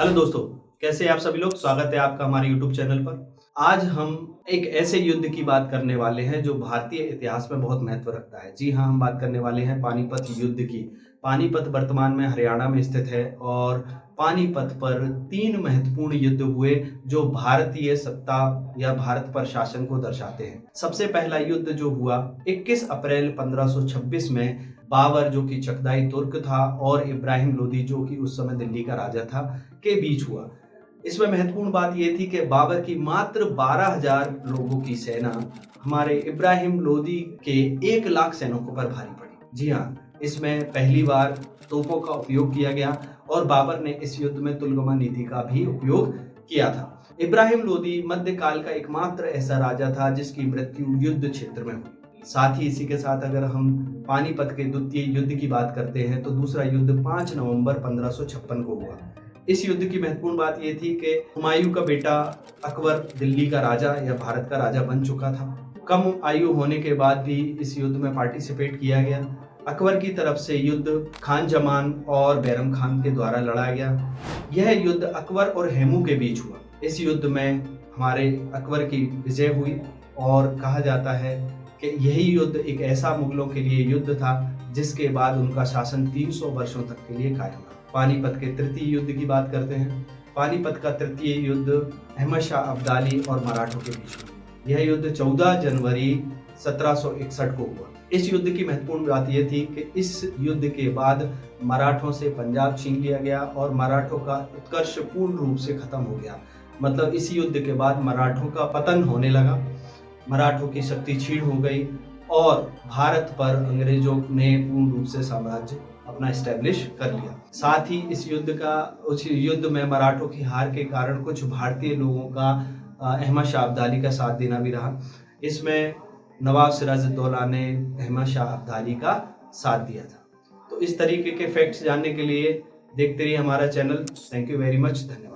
Hello दोस्तों, कैसे हैं आप सभी लोग। स्वागत है आपका हमारे YouTube चैनल पर। आज हम एक ऐसे युद्ध की बात करने वाले हैं जो भारतीय इतिहास में बहुत महत्व रखता है। जी हाँ, हम बात करने वाले हैं पानीपत युद्ध की। पानीपत वर्तमान में हरियाणा में स्थित है और पानीपत पर 3 महत्वपूर्ण युद्ध हुए जो भारतीय सत्ता या भारत पर शासन को दर्शाते हैं। सबसे पहला युद्ध जो हुआ 21 अप्रैल 1526 में बाबर जो कि चगताई तुर्क था और इब्राहिम लोदी जो कि उस समय दिल्ली का राजा था के बीच हुआ। इसमें महत्वपूर्ण बात यह थी कि बाबर की मात्र 12,000 लोगों की सेना हमारे इब्राहिम लोदी के 1 लाख सैनिकों पर भारी पड़ी। जी हाँ, इसमें पहली बार तोपों का उपयोग किया गया और बाबर ने इस युद्ध में तुलगमा नीति का भी उपयोग किया था। इब्राहिम लोदी मध्यकाल का एकमात्र ऐसा राजा था जिसकी मृत्यु युद्ध क्षेत्र में हुई। साथ ही इसी के साथ अगर हम पानीपत के द्वितीय युद्ध की बात करते हैं तो दूसरा युद्ध 5 नवंबर 1556 को हुआ। इस युद्ध की महत्वपूर्ण बात यह थी कि हुमायूं का बेटा अकबर दिल्ली का राजा या भारत का राजा बन चुका था। कम आयु होने के बाद भी इस युद्ध में पार्टिसिपेट किया गया। अकबर की तरफ से युद्ध खान जमान और बैरम खान के द्वारा लड़ा गया। यह युद्ध अकबर और हेमू के बीच हुआ। इस युद्ध में हमारे अकबर की विजय हुई और कहा जाता है कि यही युद्ध एक ऐसा मुगलों के लिए युद्ध था जिसके बाद उनका शासन 300 वर्षों तक के लिए कायम रहा। पानीपत के तृतीय युद्ध की बात करते हैं। पानीपत का तृतीय युद्ध अहमद शाह अब्दाली और मराठों के बीच हुआ। यह युद्ध 14 जनवरी 1761 को हुआ। इस युद्ध की महत्वपूर्ण बात यह थी कि इस युद्ध के बाद मराठों से पंजाब छीन लिया गया और मराठों का उत्कर्ष पूर्ण रूप से खत्म हो गया। मतलब इस युद्ध के बाद मराठों का पतन होने लगा, मराठों की शक्ति क्षीण हो गई और भारत पर अंग्रेजों ने पूर्ण रूप से साम्राज्य अपना एस्टेब्लिश कर लिया। साथ ही उस युद्ध में मराठों की हार के कारण कुछ भारतीय लोगों का अहमद शाह अब्दाली का साथ देना भी रहा। इसमें नवाब सिराजुद्दौला ने अहमद शाह अब्दाली का साथ दिया था। तो इस तरीके के फैक्ट्स जानने के लिए देखते रहिए हमारा channel. Thank you very much. धन्यवाद।